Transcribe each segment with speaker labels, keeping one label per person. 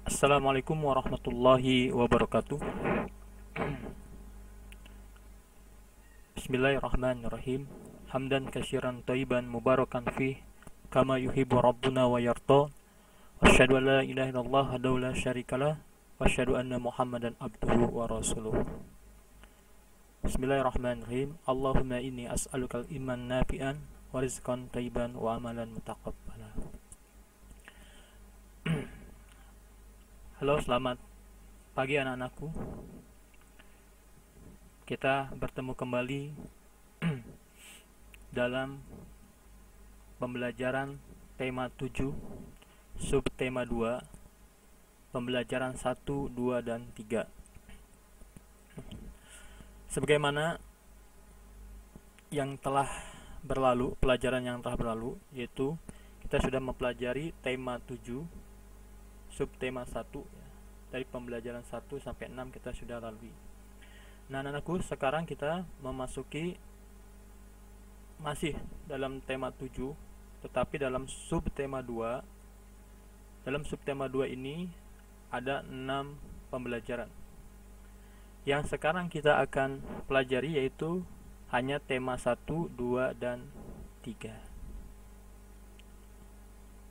Speaker 1: Assalamualaikum warahmatullahi wabarakatuh. Bismillahirrahmanirrahim. Hamdan katsiran thayyiban mubarakan fih kama yuhibbu rabbuna wa yarda. Asyhadu an la ilaha illallah wahdahu la syarikalah wa asyhadu anna Muhammadan abduhu wa rasuluh. Bismillahirrahmanirrahim. Allahumma inni as'alukal iman nafi'an wa rizqan thayyiban wa amalan mutaqabbala. Halo, selamat pagi anak-anakku. Kita bertemu kembali dalam pembelajaran tema 7, subtema 2, pembelajaran 1, 2, dan 3. Sebagaimana yang telah berlalu, pelajaran yang telah berlalu, yaitu kita sudah mempelajari tema 7, subtema 1 ya. Dari pembelajaran 1 sampai 6 kita sudah lalui. Nah, anak-anakku, sekarang kita memasuki masih dalam tema 7, tetapi dalam subtema 2. Dalam subtema 2 ini ada 6 pembelajaran. Yang sekarang kita akan pelajari yaitu hanya tema 1, 2, dan 3.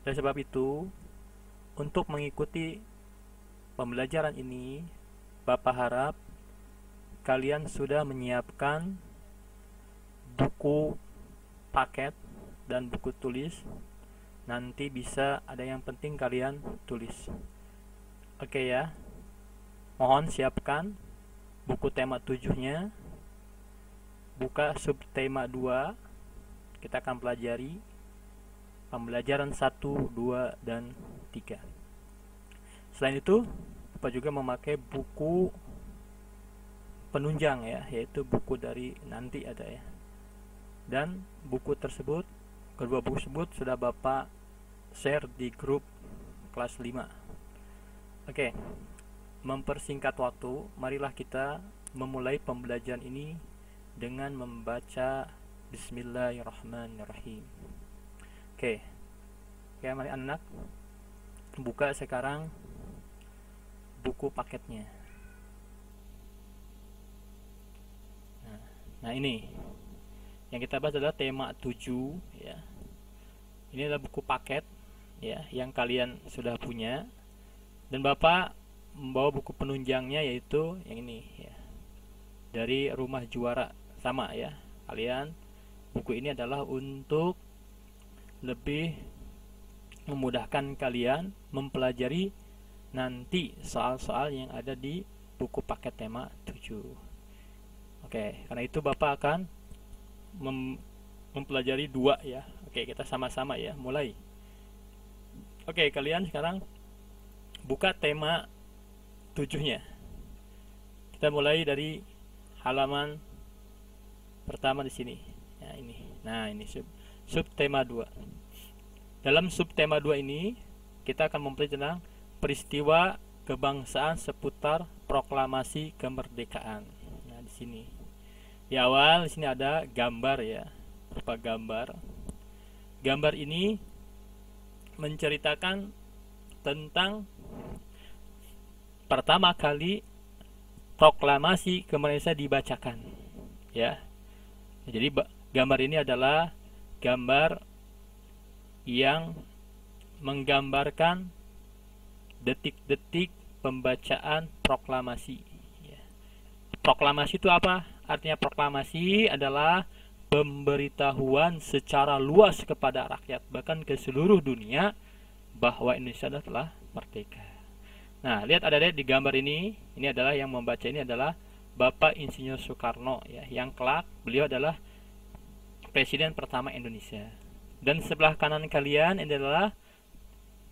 Speaker 1: Oleh sebab itu, untuk mengikuti pembelajaran ini, Bapak harap kalian sudah menyiapkan buku paket dan buku tulis. Nanti bisa ada yang penting kalian tulis. Oke ya. Mohon siapkan buku tema 7-nya. Buka subtema 2. Kita akan pelajari pembelajaran 1, 2, dan 3. Selain itu, Bapak juga memakai buku penunjang ya, yaitu buku dari nanti ada ya. Dan buku tersebut, kedua buku tersebut sudah Bapak share di grup kelas 5. Oke. Mempersingkat waktu, marilah kita memulai pembelajaran ini dengan membaca Bismillahirrahmanirrahim. Oke, mari anak buka sekarang buku paketnya. Nah, ini yang kita bahas adalah tema 7 ya. Ini adalah buku paket ya yang kalian sudah punya, dan Bapak membawa buku penunjangnya yaitu yang ini ya. Dari Rumah Juara, sama ya. Kalian, buku ini adalah untuk lebih memudahkan kalian mempelajari nanti soal-soal yang ada di buku paket tema 7. Oke, karena itu Bapak akan mempelajari 2 ya. Oke, kita sama-sama ya, mulai. Oke, kalian sekarang buka tema 7-nya. Kita mulai dari halaman pertama di sini. Ya, ini. Nah, ini subtema 2. Dalam subtema 2 ini kita akan mempelajari tentang peristiwa kebangsaan seputar proklamasi kemerdekaan. Nah, di sini. Di awal di sini ada gambar ya, berupa gambar. Gambar ini menceritakan tentang pertama kali proklamasi kemerdekaan dibacakan. Ya. Jadi gambar ini adalah gambar yang menggambarkan detik-detik pembacaan proklamasi. Proklamasi itu apa? Artinya proklamasi adalah pemberitahuan secara luas kepada rakyat, bahkan ke seluruh dunia, bahwa Indonesia telah merdeka. Nah, lihat ada di gambar ini adalah yang membaca ini adalah Bapak Insinyur Soekarno ya, yang kelak beliau adalah Presiden pertama Indonesia. Dan sebelah kanan kalian ini adalah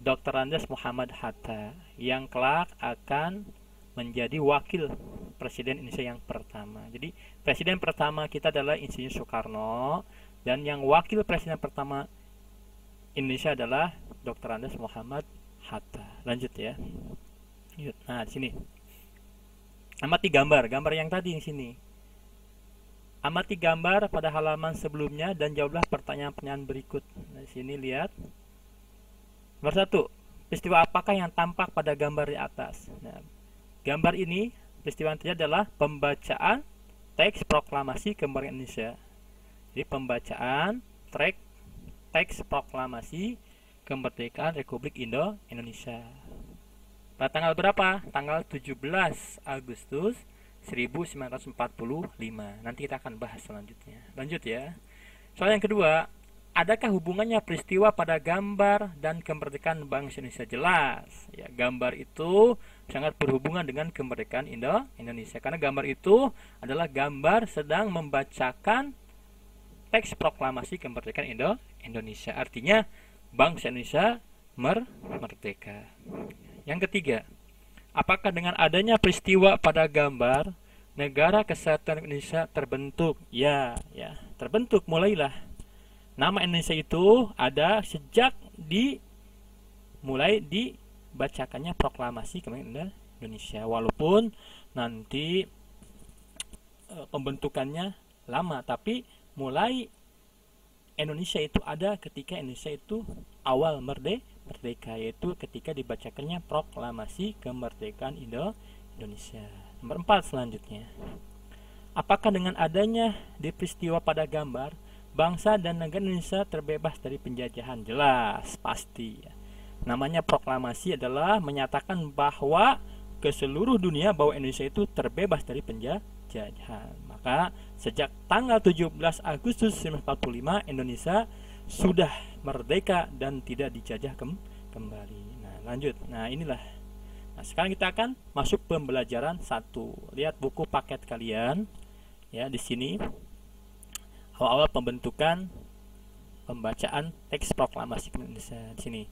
Speaker 1: Dr. Andes Muhammad Hatta yang kelak akan menjadi wakil Presiden Indonesia yang pertama. Jadi Presiden pertama kita adalah Insinyur Soekarno, dan yang wakil Presiden pertama Indonesia adalah Dr. Andes Muhammad Hatta. Lanjut ya. Nah, di sini. Amati gambar yang tadi di sini. Amati gambar pada halaman sebelumnya dan jawablah pertanyaan-pertanyaan berikut. Nah, di sini lihat. Nomor 1, peristiwa apakah yang tampak pada gambar di atas? Nah, gambar ini peristiwa yang terjadi adalah pembacaan teks proklamasi kemerdekaan Indonesia. Jadi pembacaan teks proklamasi kemerdekaan Republik Indonesia. Pada tanggal berapa? Tanggal 17 Agustus 1945. Nanti kita akan bahas selanjutnya. Lanjut ya. Soal yang kedua, adakah hubungannya peristiwa pada gambar dan kemerdekaan bangsa Indonesia? Jelas. Ya, gambar itu sangat berhubungan dengan kemerdekaan Indonesia. Karena gambar itu adalah gambar sedang membacakan teks proklamasi kemerdekaan Indonesia. Artinya bangsa Indonesia merdeka. Yang ketiga, apakah dengan adanya peristiwa pada gambar Negara Kesatuan Indonesia terbentuk? Ya, terbentuk. Mulailah nama Indonesia itu ada sejak mulai dibacakannya proklamasi kemerdekaan Indonesia. Walaupun nanti pembentukannya lama, tapi mulai Indonesia itu ada ketika Indonesia itu awal merdeka, yaitu ketika dibacakannya proklamasi kemerdekaan Indonesia. Nomor 4 selanjutnya, apakah dengan adanya di peristiwa pada gambar bangsa dan negara Indonesia terbebas dari penjajahan? Jelas, pasti. Namanya proklamasi adalah menyatakan bahwa ke seluruh dunia bahwa Indonesia itu terbebas dari penjajahan. Maka sejak tanggal 17 Agustus 1945 Indonesia sudah merdeka dan tidak dijajah kembali. Nah, lanjut. Nah, inilah. Nah, sekarang kita akan masuk pembelajaran 1. Lihat buku paket kalian. Ya, di sini awal-awal pembentukan pembacaan teks proklamasi Indonesia. Di sini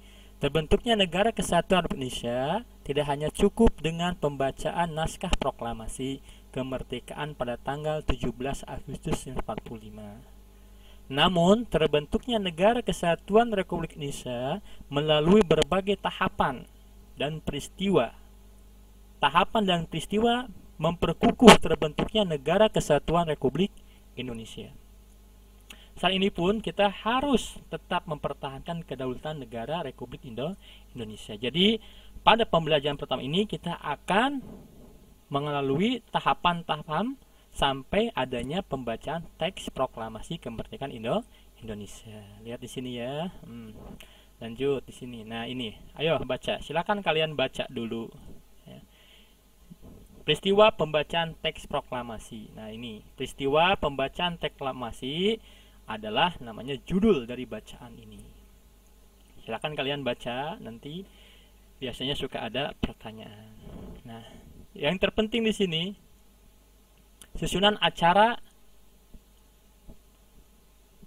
Speaker 1: terbentuknya Negara Kesatuan Republik Indonesia tidak hanya cukup dengan pembacaan naskah proklamasi kemerdekaan pada tanggal 17 Agustus 1945. Namun, terbentuknya Negara Kesatuan Republik Indonesia melalui berbagai tahapan dan peristiwa. Tahapan dan peristiwa memperkukuh terbentuknya Negara Kesatuan Republik Indonesia. Saat ini pun kita harus tetap mempertahankan kedaulatan negara Republik Indonesia. Jadi, pada pembelajaran pertama ini kita akan melalui tahapan-tahapan sampai adanya pembacaan teks proklamasi kemerdekaan Indonesia. Lihat di sini ya. Lanjut di sini. Nah, ini. Ayo baca. Silakan kalian baca dulu. Ya. Peristiwa pembacaan teks proklamasi. Nah, ini. Peristiwa pembacaan teks proklamasi adalah namanya judul dari bacaan ini. Silakan kalian baca, nanti biasanya suka ada pertanyaan. Nah, yang terpenting di sini susunan acara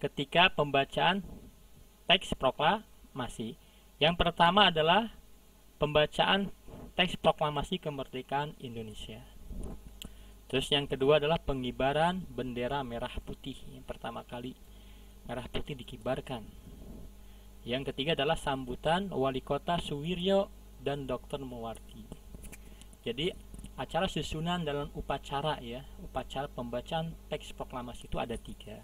Speaker 1: ketika pembacaan teks proklamasi. Yang pertama adalah pembacaan teks proklamasi kemerdekaan Indonesia. Terus yang kedua adalah pengibaran bendera merah putih. Yang pertama kali merah putih dikibarkan. Yang ketiga adalah sambutan Wali Kota Suwiryo dan Dr. Muwardi. Jadi acara susunan dalam upacara ya, upacara pembacaan teks proklamasi itu ada 3.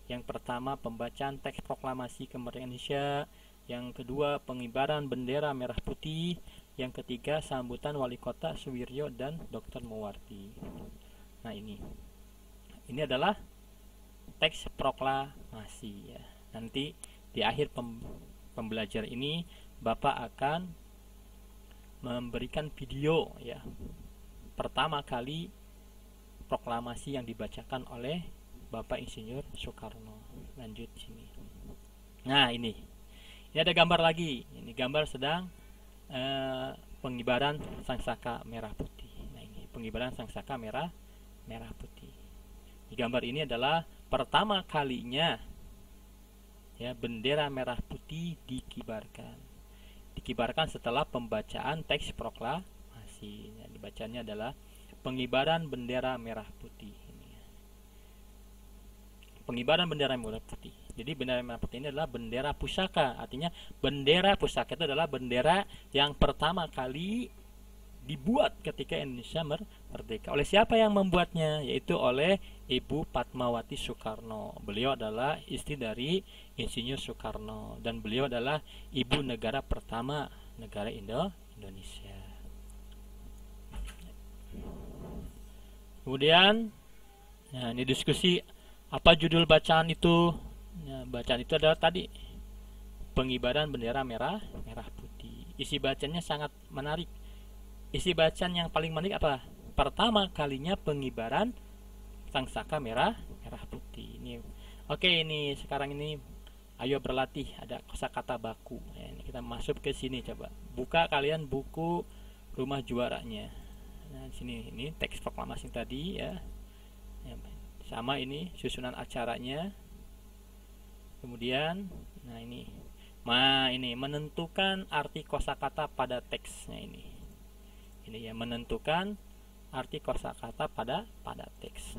Speaker 1: Yang pertama pembacaan teks proklamasi kemerdekaan Indonesia, yang kedua pengibaran bendera merah putih, yang ketiga sambutan Wali Kota Suwiryo dan Dr. Muwardi. Nah, ini adalah teks proklamasi ya. Nanti di akhir pembelajaran ini Bapak akan memberikan video ya, pertama kali proklamasi yang dibacakan oleh Bapak Insinyur Soekarno. Lanjut sini. Nah, ini ada gambar lagi. Ini gambar sedang pengibaran sangsaka merah putih. Nah, ini pengibaran sangsaka merah putih. Di gambar ini adalah pertama kalinya ya bendera merah putih dikibarkan setelah pembacaan teks proklamasi. Nah, dibacanya adalah pengibaran bendera merah putih. Pengibaran bendera merah putih. Jadi bendera merah putih ini adalah bendera pusaka. Artinya bendera pusaka itu adalah bendera yang pertama kali dibuat ketika Indonesia merdeka. Oleh siapa yang membuatnya? Yaitu oleh Ibu Padmawati Soekarno. Beliau adalah istri dari Insinyur Soekarno dan beliau adalah ibu negara pertama negara Indonesia. Kemudian, nah ini diskusi apa judul bacaan itu. Nah, bacaan itu adalah tadi pengibaran bendera merah putih. Isi bacaannya sangat menarik. Isi bacaan yang paling menarik apa? Pertama kalinya pengibaran sangsaka merah putih. Ini oke, ini sekarang ini ayo berlatih, ada kosakata baku. Ya, ini kita masuk ke sini, coba buka kalian buku rumah juaranya. Nah, di sini ini teks proklamasi tadi ya. Sama ini susunan acaranya. Kemudian, nah ini menentukan arti kosakata pada teksnya ini. Ini ya, menentukan arti kosakata pada teks.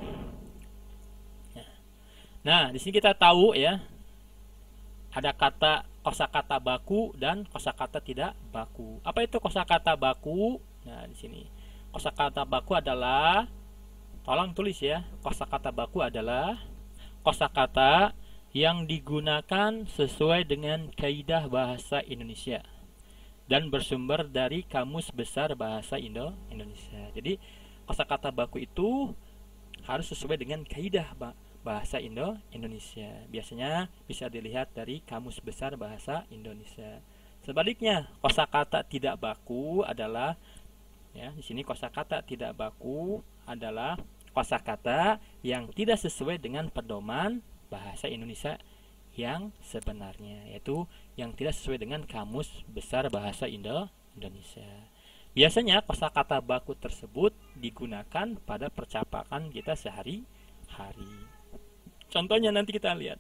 Speaker 1: Nah, di sini kita tahu ya, ada kata kosakata baku dan kosakata tidak baku. Apa itu kosakata baku? Nah, di sini kosakata baku adalah, tolong tulis ya, kosakata baku adalah kosakata yang digunakan sesuai dengan kaidah bahasa Indonesia dan bersumber dari Kamus Besar Bahasa Indonesia. Jadi kosakata baku itu harus sesuai dengan kaidah bahasa Indonesia. Biasanya bisa dilihat dari Kamus Besar Bahasa Indonesia. Sebaliknya, kosakata tidak baku adalah, ya, di sini kosakata tidak baku adalah kosakata yang tidak sesuai dengan pedoman bahasa Indonesia yang sebenarnya, yaitu yang tidak sesuai dengan Kamus Besar Bahasa Indonesia. Biasanya kosakata baku tersebut digunakan pada percakapan kita sehari-hari. Contohnya nanti kita lihat.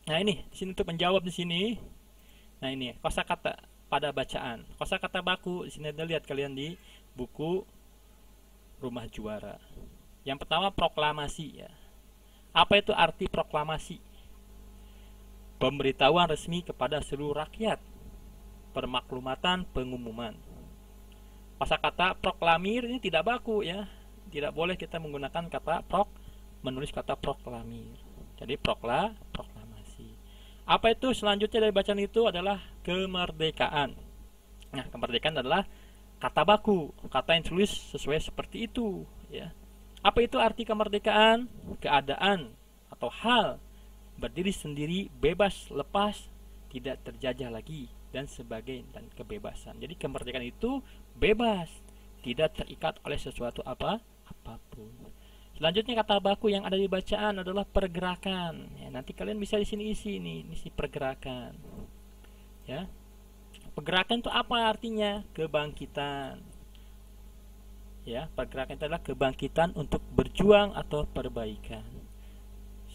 Speaker 1: Nah, ini di sini untuk menjawab di sini. Nah, ini kosakata pada bacaan. Kosakata baku di sini, lihat kalian di buku rumah juara. Yang pertama proklamasi ya. Apa itu arti proklamasi? Pemberitahuan resmi kepada seluruh rakyat. Permaklumatan, pengumuman. Kosakata proklamir ini tidak baku ya. Tidak boleh kita menggunakan kata menulis kata proklamir. Jadi proklamasi. Apa itu selanjutnya dari bacaan itu adalah kemerdekaan. Nah, kemerdekaan adalah kata baku, kata yang tulis sesuai seperti itu ya. Apa itu arti kemerdekaan? Keadaan atau hal berdiri sendiri, bebas, lepas, tidak terjajah lagi dan sebagainya, dan kebebasan. Jadi kemerdekaan itu bebas, tidak terikat oleh sesuatu apapun. Selanjutnya kata baku yang ada di bacaan adalah pergerakan. Ya, nanti kalian bisa di sini isi pergerakan. Ya. Pergerakan itu apa artinya? Kebangkitan. Ya, pergerakan itu adalah kebangkitan untuk berjuang atau perbaikan.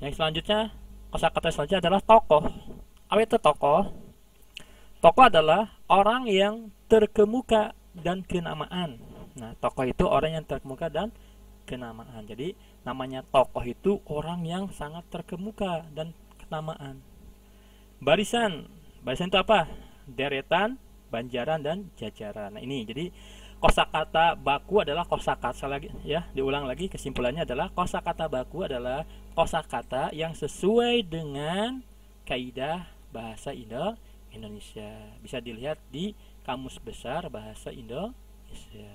Speaker 1: Yang selanjutnya, kosakata selanjutnya adalah tokoh. Apa itu tokoh? Tokoh adalah orang yang terkemuka dan kenamaan. Nah, tokoh itu orang yang terkemuka dan kenamaan. Jadi, namanya tokoh itu orang yang sangat terkemuka dan kenamaan. Barisan. Barisan itu apa? Deretan, banjaran, dan jajaran. Nah, ini jadi kosakata baku adalah kosakata lagi ya, diulang lagi, kesimpulannya adalah kosakata baku adalah kosakata yang sesuai dengan kaidah bahasa Indonesia. Bisa dilihat di Kamus Besar Bahasa Indonesia.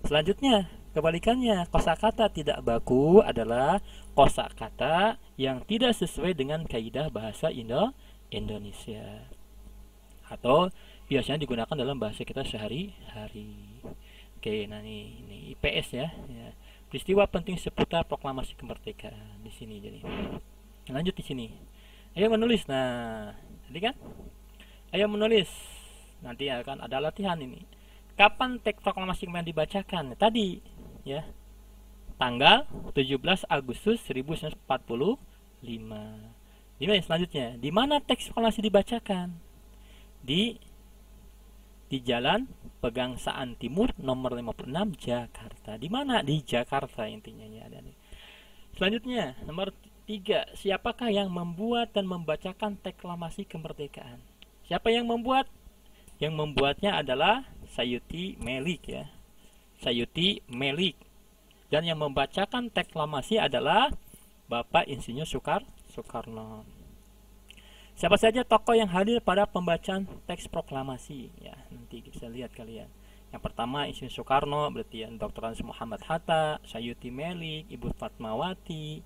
Speaker 1: Selanjutnya, kebalikannya, kosakata tidak baku adalah kosakata yang tidak sesuai dengan kaidah bahasa Indonesia. Atau biasanya digunakan dalam bahasa kita sehari-hari. Oke, nah ini IPS ya. Peristiwa penting seputar proklamasi kemerdekaan di sini. Jadi lanjut di sini. Ayo menulis. Nah, tadi kan? Ayo menulis. Nanti akan ada latihan ini. Kapan teks proklamasi kemerdekaan dibacakan? Tadi ya. Tanggal 17 Agustus 1945. Ini selanjutnya. Di mana teks proklamasi dibacakan? Di Jalan Pegangsaan Timur nomor 56 Jakarta. Di mana? Di Jakarta intinya ya. Selanjutnya nomor 3, siapakah yang membuat dan membacakan proklamasi kemerdekaan? Siapa yang membuat? Yang membuatnya adalah Sayuti Melik ya. Sayuti Melik. Dan yang membacakan proklamasi adalah Bapak Insinyur Soekarno. Siapa saja tokoh yang hadir pada pembacaan teks proklamasi? Ya, nanti bisa lihat kalian. Yang pertama Insinyur Soekarno, berarti ya Dr. Andes Muhammad Hatta, Sayuti Melik, Ibu Fatmawati,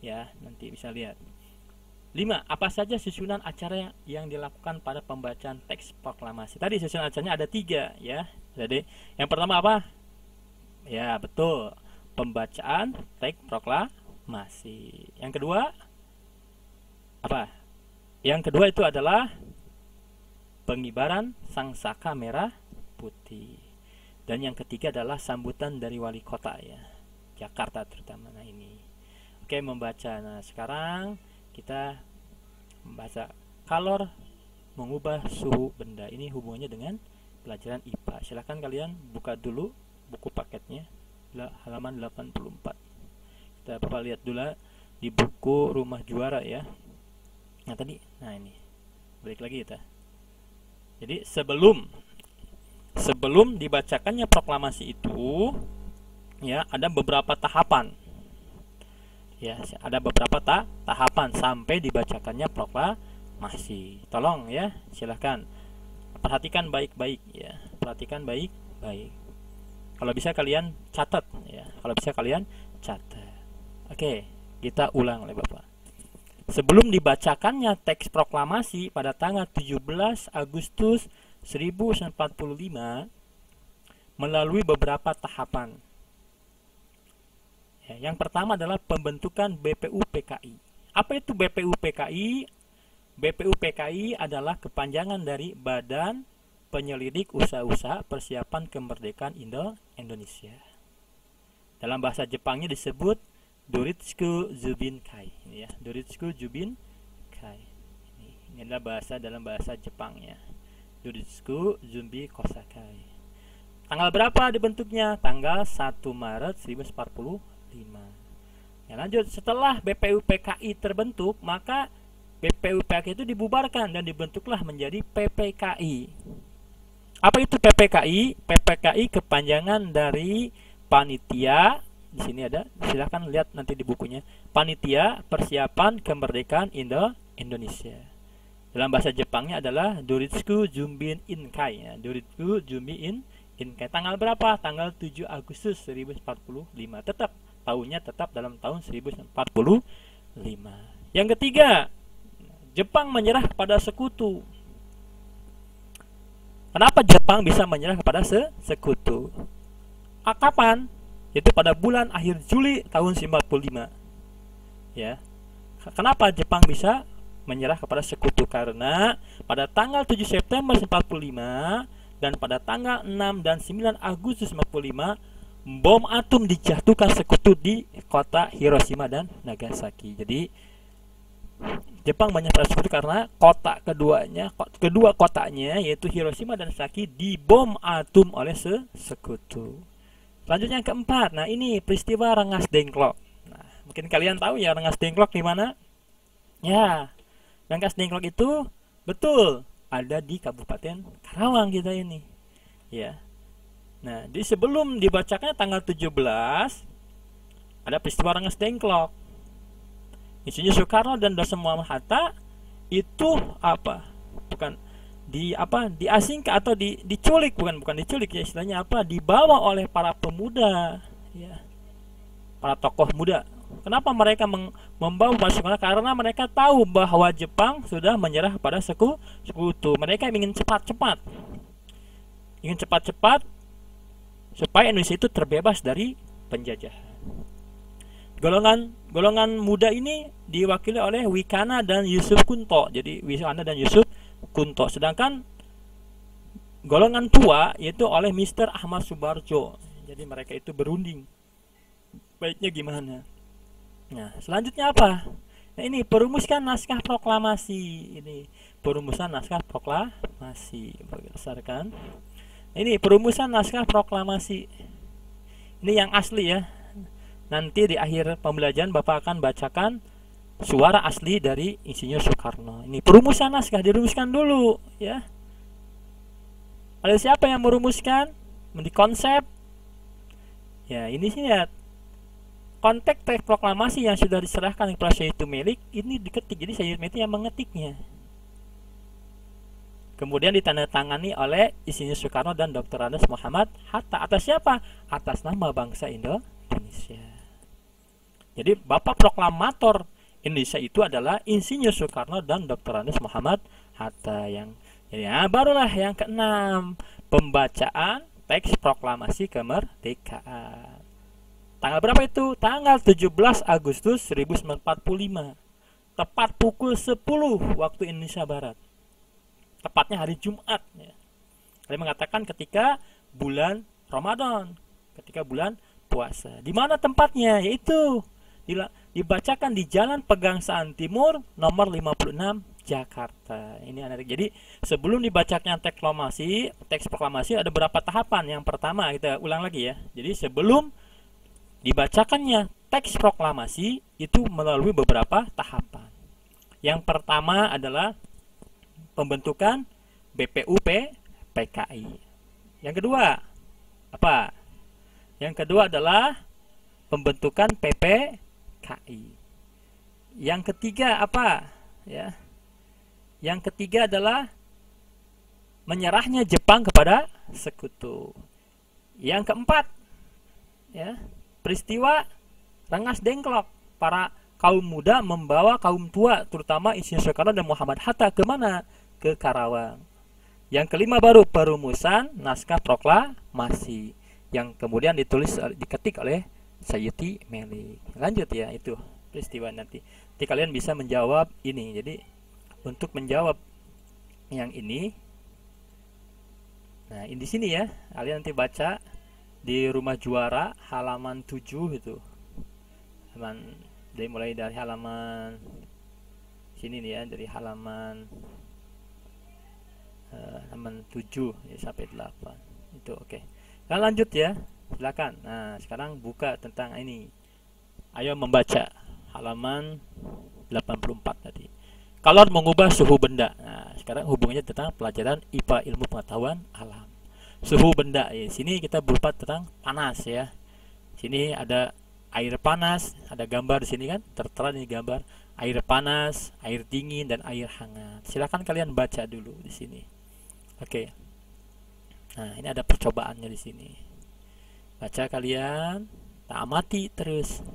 Speaker 1: ya nanti bisa lihat. 5. Apa saja susunan acara yang dilakukan pada pembacaan teks proklamasi? Tadi susunan acaranya ada 3 ya. Jadi yang pertama apa? Ya betul, pembacaan teks proklamasi. Yang kedua apa? Yang kedua itu adalah pengibaran sangsaka merah putih. Dan yang ketiga adalah sambutan dari wali kota ya, Jakarta terutama. Nah ini. Oke, membaca. Nah sekarang kita membaca kalor mengubah suhu benda. Ini hubungannya dengan pelajaran IPA. Silahkan kalian buka dulu buku paketnya, halaman 84. Kita Bapak lihat dulu di buku Rumah Juara ya. Nah tadi, nah ini balik lagi kita. Jadi sebelum dibacakannya proklamasi itu, ya ada beberapa tahapan. Ya, ada beberapa tahapan sampai dibacakannya proklamasi. Tolong ya, silahkan perhatikan baik-baik ya, perhatikan baik-baik. Kalau bisa kalian catat ya, kalau bisa kalian catat. Oke, kita ulang oleh Bapak. Sebelum dibacakannya teks proklamasi pada tanggal 17 Agustus 1945 melalui beberapa tahapan. Ya, yang pertama adalah pembentukan BPUPKI. Apa itu BPUPKI? BPUPKI adalah kepanjangan dari Badan Penyelidik Usaha-usaha Persiapan Kemerdekaan Indonesia. Dalam bahasa Jepangnya disebut Doritsuku Jubinkai, ya, Doritsuku Jubinkai. Ini adalah bahasa dalam bahasa Jepangnya. Doritsuku Jumbi Kosakai. Tanggal berapa dibentuknya? Tanggal 1 Maret 1945. Ya, lanjut, setelah BPUPKI terbentuk, maka BPUPKI itu dibubarkan dan dibentuklah menjadi PPKI. Apa itu PPKI? PPKI kepanjangan dari Panitia. Di sini ada, silahkan lihat nanti di bukunya. Panitia Persiapan Kemerdekaan Indonesia. Dalam bahasa Jepangnya adalah Doritsuku Jumbin Inkai ya. Doritsuku Jumbin Inkai. Tanggal berapa? Tanggal 7 Agustus 1945. Tetap tahunnya tetap dalam tahun 1945. Yang ketiga, Jepang menyerah kepada sekutu. Kenapa Jepang bisa menyerah kepada sekutu? Kapan? Itu pada bulan akhir Juli tahun 1945. Ya. Kenapa Jepang bisa menyerah kepada sekutu? Karena pada tanggal 7 September 1945 dan pada tanggal 6 dan 9 Agustus 1945 bom atom dijatuhkan sekutu di kota Hiroshima dan Nagasaki. Jadi Jepang menyerah pada sekutu karena kedua kotanya yaitu Hiroshima dan Nagasaki dibom atom oleh sekutu. Selanjutnya yang keempat, nah ini peristiwa Rengas Dengklok. Nah, mungkin kalian tahu ya Rengas Dengklok di mana? Ya, Rengas Dengklok itu betul ada di Kabupaten Karawang kita ini. Ya. Nah, di sebelum dibacakannya tanggal 17 ada peristiwa Rengas Dengklok. Insinyur Soekarno dan Dr. Muhammad Hatta itu apa? Bukan diasingkan atau diculik, bukan diculik ya, istilahnya apa, dibawa oleh para pemuda ya, para tokoh muda. Kenapa mereka membawa pasukan? Karena mereka tahu bahwa Jepang sudah menyerah pada sekutu. Mereka ingin cepat-cepat supaya Indonesia itu terbebas dari penjajahan. Golongan muda ini diwakili oleh Wikana dan Yusuf Kunto. Jadi Wikana dan Yusuf Kunto. Sedangkan golongan tua yaitu oleh Mr. Ahmad Subarjo. Jadi mereka itu berunding baiknya gimana. Nah, selanjutnya apa? Nah, ini perumuskan naskah proklamasi. Ini perumusan naskah proklamasi berdasarkan. Ini perumusan naskah proklamasi. Ini yang asli ya. Nanti di akhir pembelajaran Bapak akan bacakan suara asli dari Insinyur Soekarno. Ini perumusan naskah dirumuskan dulu ya. Ada siapa yang merumuskan? Di konsep. Ya, ini sih lihat. Konteks teks proklamasi yang sudah diserahkan kepada Sayyidu Melik ini diketik. Jadi Sayyidu Melik yang mengetiknya. Kemudian ditandatangani oleh Insinyur Soekarno dan Dr. Andes Muhammad Hatta. Atas siapa? Atas nama bangsa Indonesia. Jadi Bapak Proklamator Indonesia itu adalah Insinyur Soekarno dan Dr. Andes Muhammad Hatta. Barulah yang keenam, pembacaan teks proklamasi kemerdekaan. Tanggal berapa itu? Tanggal 17 Agustus 1945. Tepat pukul 10 waktu Indonesia Barat. Tepatnya hari Jumat ya. Saya mengatakan ketika bulan Ramadan, ketika bulan puasa. Di mana tempatnya? Yaitu dibacakan di Jalan Pegangsaan Timur nomor 56 Jakarta. Ini anak. Jadi sebelum dibacakan teks proklamasi ada beberapa tahapan. Yang pertama kita ulang lagi ya. Jadi sebelum dibacakannya teks proklamasi itu melalui beberapa tahapan. Yang pertama adalah pembentukan BPUP PKI. Yang kedua apa? Yang kedua adalah pembentukan PPKI. Yang ketiga apa? Ya. Yang ketiga adalah menyerahnya Jepang kepada sekutu. Yang keempat, ya, peristiwa Rengas Dengklok. Para kaum muda membawa kaum tua, terutama Insinyur Soekarno dan Muhammad Hatta ke mana? Ke Karawang. Yang kelima baru perumusan naskah proklamasi yang kemudian diketik oleh Sayuti Melik. Lanjut ya, itu peristiwa nanti. Jadi kalian bisa menjawab ini. Jadi untuk menjawab yang ini, nah ini di sini ya, kalian nanti baca di Rumah Juara halaman 7 itu. Mulai dari halaman sini nih ya, dari halaman 7 ya, sampai 8 itu. Oke. Nah lanjut ya, silakan. Nah sekarang buka tentang ini, ayo membaca halaman 84 tadi. Kalor mengubah suhu benda. Nah sekarang hubungannya tentang pelajaran IPA, ilmu pengetahuan alam. Suhu benda ya, sini kita berupa tentang panas ya. Sini ada air panas, ada gambar di sini kan, tertera ini gambar air panas, air dingin dan air hangat. Silakan kalian baca dulu di sini. Oke. Nah, ini ada percobaannya di sini. Baca kalian, tak amati terus.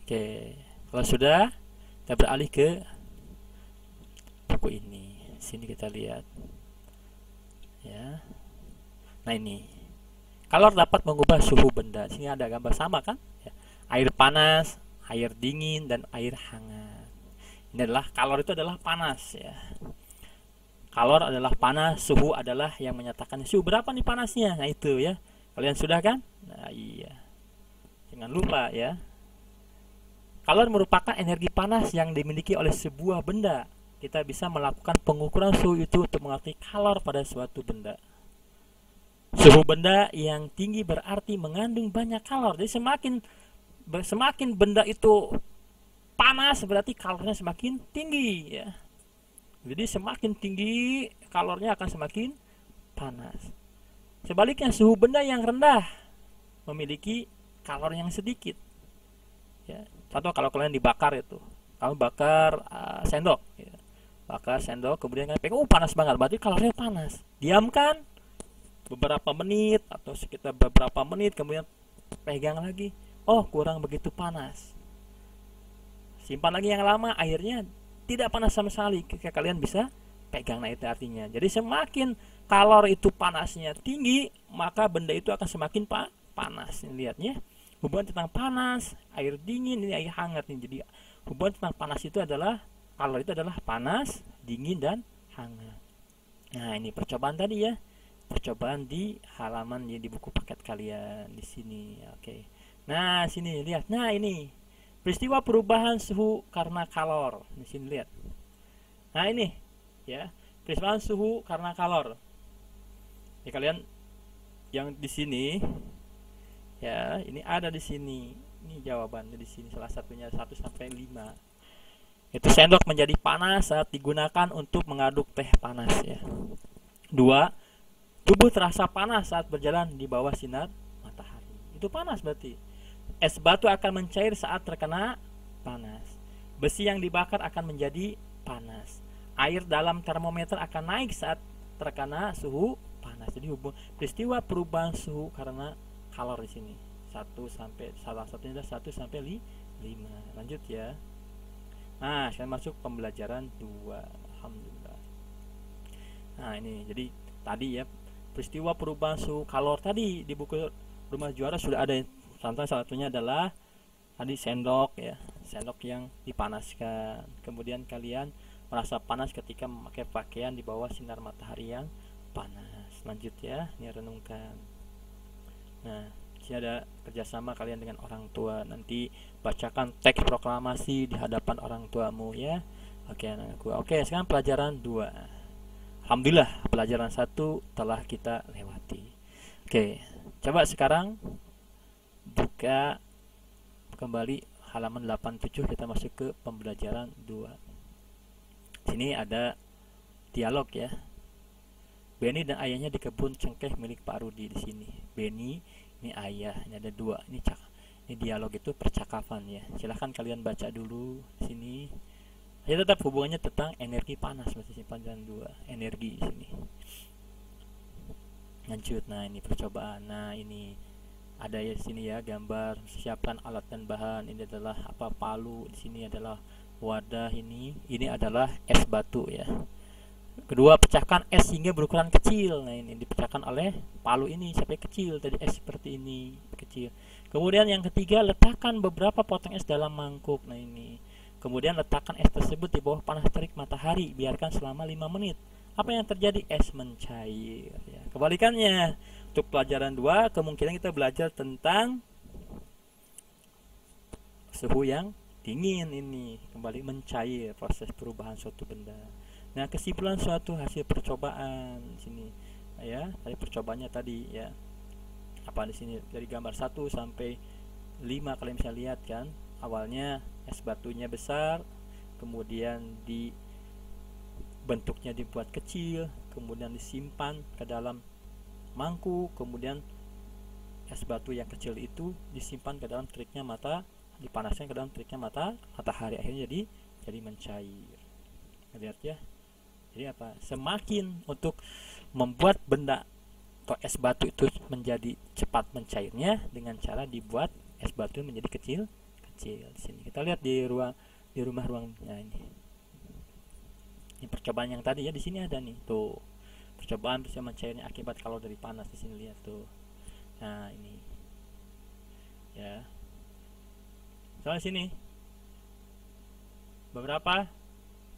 Speaker 1: Oke. Kalau sudah, kita beralih ke buku ini. Sini kita lihat. Ya. Nah, ini. Kalor dapat mengubah suhu benda. Sini ada gambar sama kan? Ya. Air panas, air dingin dan air hangat. Ini adalah kalor, itu adalah panas ya. Kalor adalah panas, suhu adalah yang menyatakan suhu berapa nih panasnya. Nah itu ya. Kalian sudah kan? Nah iya. Jangan lupa ya. Kalor merupakan energi panas yang dimiliki oleh sebuah benda. Kita bisa melakukan pengukuran suhu itu untuk mengerti kalor pada suatu benda. Suhu benda yang tinggi berarti mengandung banyak kalor. Jadi semakin benda itu panas berarti kalornya semakin tinggi ya. Jadi semakin tinggi kalornya akan semakin panas. Sebaliknya suhu benda yang rendah memiliki kalor yang sedikit. Ya. Contoh kalau kalian dibakar itu, kamu bakar sendok, ya. Bakar sendok kemudian kalian pegang, panas banget, berarti kalornya panas. Diamkan beberapa menit atau sekitar beberapa menit kemudian pegang lagi, oh kurang begitu panas. Simpan lagi yang lama, airnya tidak panas sama sekali, kalian bisa pegang. Nah itu artinya, jadi semakin kalor itu panasnya tinggi, maka benda itu akan semakin panas. Ini lihatnya, hubungan tentang panas, air dingin, ini air hangat nih. Jadi hubungan tentang panas itu adalah, kalor itu adalah panas, dingin dan hangat. Nah ini percobaan tadi ya, percobaan di halaman ya, di buku paket kalian di sini. Oke. Nah sini lihat, nah ini peristiwa perubahan suhu karena kalor. Di sini lihat. Nah ini ya, peristiwa suhu karena kalor. Ya kalian yang di sini ya, ini ada di sini. Ini jawabannya di sini, salah satunya 1 sampai 5. Itu sendok menjadi panas saat digunakan untuk mengaduk teh panas ya. 2. Tubuh terasa panas saat berjalan di bawah sinar matahari. Itu panas berarti. Es batu akan mencair saat terkena panas. Besi yang dibakar akan menjadi panas. Air dalam termometer akan naik saat terkena suhu panas. Jadi peristiwa perubahan suhu karena kalor di sini 1 sampai salah satunya adalah 1 sampai 5. Lanjut ya. Nah, sekarang masuk pembelajaran 2. Alhamdulillah. Nah, ini jadi tadi ya peristiwa perubahan suhu kalor tadi di buku Rumah Juara sudah ada. Contoh salah satunya adalah tadi sendok ya, sendok yang dipanaskan. Kemudian kalian merasa panas ketika memakai pakaian di bawah sinar matahari yang panas. Lanjut ya, ini renungkan. Nah, sini ada kerjasama kalian dengan orang tua. Nanti bacakan teks proklamasi di hadapan orang tuamu ya. Oke, sekarang pelajaran 2. Alhamdulillah, pelajaran 1 telah kita lewati. Oke, coba sekarang buka kembali halaman 87, kita masuk ke pembelajaran 2. Sini ada dialog ya. Benny dan ayahnya di kebun cengkeh milik Pak Rudi di sini. Benny, ini ayah, ini ada 2. Ini dialog itu percakapan ya. Silahkan kalian baca dulu di sini. Ya tetap hubungannya tentang energi panas, masih pelajaran 2. Energi di sini. Lanjut. Nah, ini percobaan. Nah, ini ada ya di sini ya gambar siapkan alat dan bahan. Ini adalah palu, di sini adalah wadah, ini adalah es batu ya. Kedua, pecahkan es hingga berukuran kecil. Nah, ini dipecahkan oleh palu ini sampai kecil, tadi es seperti ini kecil. Kemudian yang ketiga, letakkan beberapa potong es dalam mangkuk. Nah, ini kemudian letakkan es tersebut di bawah panas terik matahari, biarkan selama 5 menit. Apa yang terjadi? Es mencair ya. Kebalikannya, untuk pelajaran 2 kemungkinan kita belajar tentang suhu yang dingin, ini kembali mencair, proses perubahan suatu benda. Nah, kesimpulan suatu hasil percobaan sini ya. Tadi percobaannya tadi ya. Apa di sini dari gambar 1 sampai 5 kalian bisa lihat kan. Awalnya es batunya besar, kemudian bentuknya dibuat kecil, kemudian disimpan ke dalam mangkuk, kemudian es batu yang kecil itu disimpan ke dalam teriknya dipanaskan ke dalam teriknya matahari, akhirnya jadi mencair. Lihat ya. Jadi apa? Semakin untuk membuat benda atau es batu itu menjadi cepat mencairnya dengan cara dibuat es batu menjadi kecil. Di sini kita lihat di rumah ruangnya ini. Ini percobaan yang tadi ya, di sini ada nih tuh. Percobaan bisa mencairnya akibat kalor dari panas, di sini lihat tuh. Nah, ini. Ya. Soal sini. Beberapa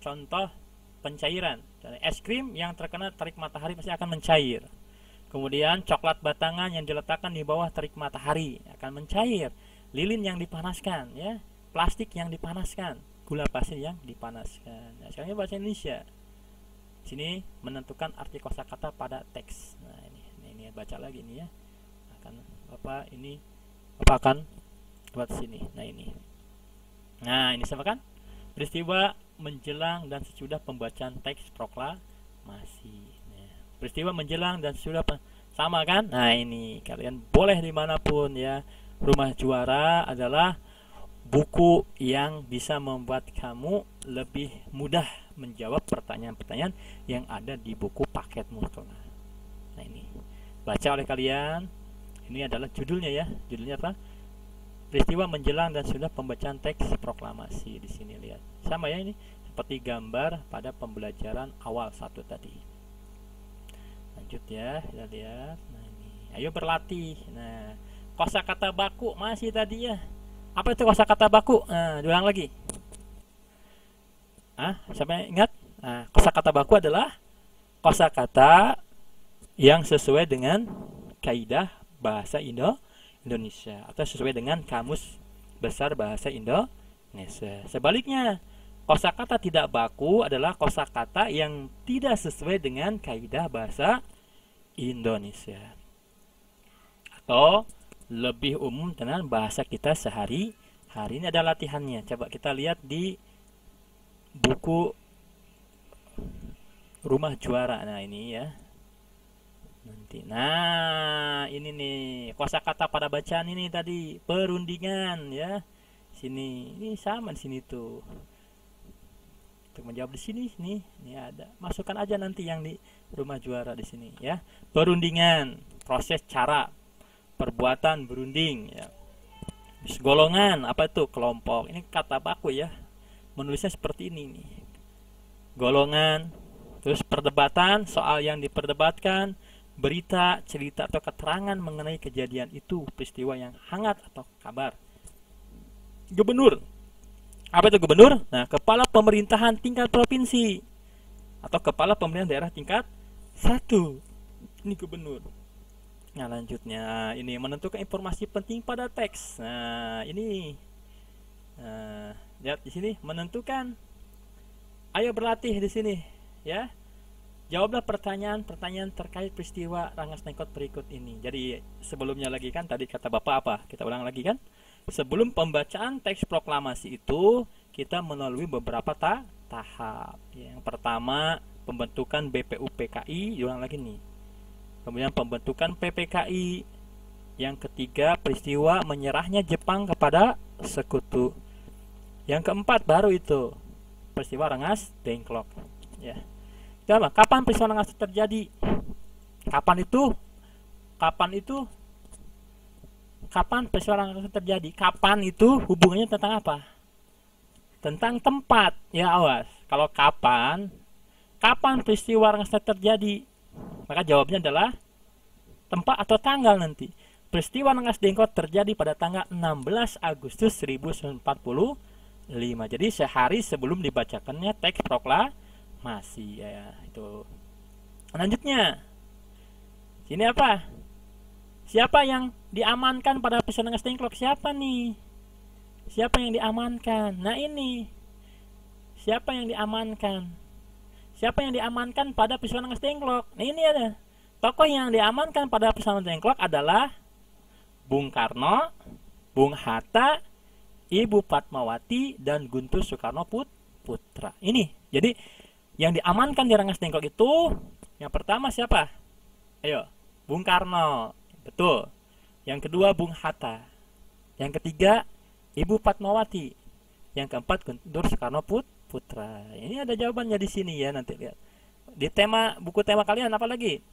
Speaker 1: contoh pencairan. Es krim yang terkena terik matahari pasti akan mencair. Kemudian coklat batangan yang diletakkan di bawah terik matahari akan mencair. Lilin yang dipanaskan ya, plastik yang dipanaskan, gula pasir yang dipanaskan. Nah, sekarang bahasa Indonesia. Sini menentukan arti kosakata pada teks. Nah, ini baca lagi nih ya. Apa akan buat sini. Nah, ini. Nah, ini sama kan? Peristiwa menjelang dan sesudah pembacaan teks proklamasi. Nah, peristiwa menjelang dan sesudah sama kan? Nah, ini kalian boleh dimanapun ya. Rumah Juara adalah buku yang bisa membuat kamu lebih mudah menjawab pertanyaan-pertanyaan yang ada di buku paket Mustola. Nah, ini baca oleh kalian. Ini adalah judulnya ya. Judulnya apa? Peristiwa menjelang dan sudah pembacaan teks proklamasi. Di sini lihat. Sama ya, ini seperti gambar pada pembelajaran awal 1 tadi. Lanjut ya, kita lihat. Nah, ini. Ayo berlatih. Nah, kosakata baku masih tadi ya. Apa itu kosakata baku? Nah, diulang lagi. Sampai ingat? Nah, kosakata baku adalah kosakata yang sesuai dengan kaidah bahasa Indonesia atau sesuai dengan kamus besar bahasa Indonesia. Sebaliknya, kosakata tidak baku adalah kosakata yang tidak sesuai dengan kaidah bahasa Indonesia. Atau lebih umum dengan bahasa kita sehari-hari. Ini ada latihannya. Coba kita lihat di buku Rumah Juara. Nah, ini ya. Nanti. Nah, ini nih kosakata pada bacaan ini tadi perundingan ya. Sini. Ini sama di sini tuh. Untuk menjawab di sini nih, ini ada. Masukkan aja nanti yang di rumah juara di sini ya. Perundingan, proses, cara, perbuatan berunding ya. Golongan, apa itu? Kelompok. Ini kata baku ya. Menulisnya seperti ini nih. Golongan, terus perdebatan, soal yang diperdebatkan, berita, cerita atau keterangan mengenai kejadian itu, peristiwa yang hangat atau kabar. Gubernur. Apa itu gubernur? Nah, kepala pemerintahan tingkat provinsi atau kepala pemerintahan daerah tingkat 1. Ini gubernur. Nah, lanjutnya ini menentukan informasi penting pada teks. Nah, ini lihat di sini menentukan. Ayo berlatih di sini, ya. Jawablah pertanyaan-pertanyaan terkait peristiwa Rengas Dengklok berikut ini. Jadi sebelumnya lagi kan tadi kata Bapak apa? Kita ulang lagi kan? Sebelum pembacaan teks proklamasi itu kita melalui beberapa tahap. Yang pertama pembentukan BPUPKI, diulang lagi nih. Kemudian pembentukan PPKI. Yang ketiga peristiwa menyerahnya Jepang kepada sekutu. Yang keempat baru itu peristiwa Rengas Dengklok. Ya. Kapan peristiwa Rengas terjadi? Kapan peristiwa Rengas terjadi? Kapan itu hubungannya tentang apa? Tentang tempat. Ya awas. Kalau kapan peristiwa Rengas terjadi? Maka jawabnya adalah tempat atau tanggal nanti. Peristiwa Rengas Dengklok terjadi pada tanggal 16 Agustus 1945. Jadi sehari sebelum dibacakannya teks proklamasi ya itu. Selanjutnya, sini apa? Siapa yang diamankan pada peristiwa Rengas Dengklok? Siapa nih? Siapa yang diamankan? Nah ini. Siapa yang diamankan? Siapa yang diamankan pada peristiwa Rengas Dengklok? Nah ini ada. Tokoh yang diamankan pada peristiwa Rengas Dengklok adalah Bung Karno, Bung Hatta, Ibu Fatmawati, dan Guntur Soekarno Putra. Ini. Jadi yang diamankan di Rengas Dengklok itu yang pertama siapa? Ayo, Bung Karno. Betul. Yang kedua Bung Hatta. Yang ketiga Ibu Fatmawati. Yang keempat Guntur Soekarno Putra. Ini ada jawabannya di sini ya, nanti lihat. Di buku tema kalian apa lagi?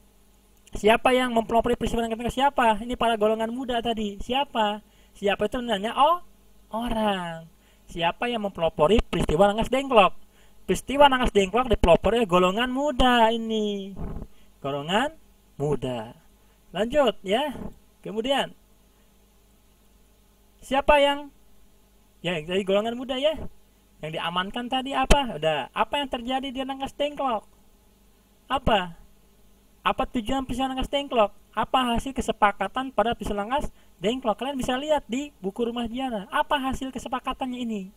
Speaker 1: Siapa yang mempelopori peristiwa Rengas Dengklok? Siapa? Ini para golongan muda tadi. Siapa? Siapa itu namanya? Orang. Siapa yang mempelopori peristiwa Rengas Dengklok? Peristiwa Rengas Dengklok dipelopori oleh golongan muda ini. Golongan muda. Lanjut ya. Kemudian siapa yang dari golongan muda ya? Yang diamankan tadi apa? Udah. Apa yang terjadi di Rengas Dengklok? Apa? Apa tujuan peristiwa Rengas Dengklok? Apa hasil kesepakatan pada peristiwa Rengas Dengklok? Kalian bisa lihat di buku rumah sejarah. Apa hasil kesepakatannya ini?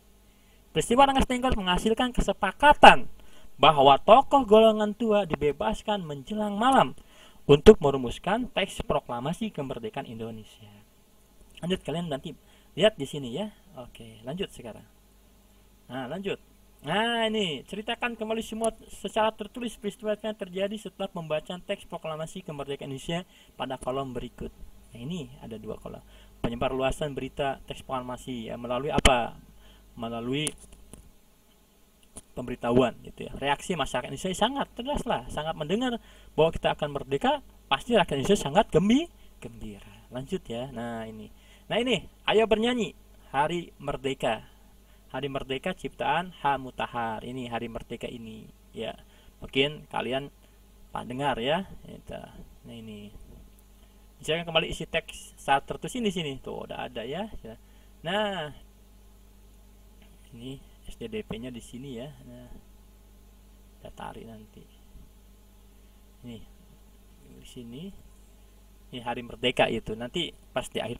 Speaker 1: Peristiwa Rengas Dengklok menghasilkan kesepakatan bahwa tokoh golongan tua dibebaskan menjelang malam untuk merumuskan teks proklamasi kemerdekaan Indonesia. Lanjut, kalian nanti lihat di sini ya. Oke, lanjut sekarang. Nah, lanjut. Nah, ini ceritakan kembali semua secara tertulis peristiwa yang terjadi setelah pembacaan teks proklamasi kemerdekaan Indonesia pada kolom berikut. Nah, ini ada 2 kolom. Penyebar luasan berita teks proklamasi ya, melalui apa? Melalui pemberitahuan gitu ya. Reaksi masyarakat Indonesia sangat jelas lah, sangat mendengar bahwa kita akan merdeka, pasti rakyat Indonesia sangat gembira. Lanjut ya. Nah, ini. Ayo bernyanyi Hari Merdeka. Hari Merdeka ciptaan H. Mutahar. Ini hari merdeka ini ya. Mungkin kalian dengar ya. Nah, ini. Misalkan kembali isi teks saat tertulis di sini. Tuh udah ada ya. Nah, ini SDDP-nya di sini ya. Nah, kita tarik nanti. Ini di sini. Ini hari merdeka itu. Nanti pas di akhir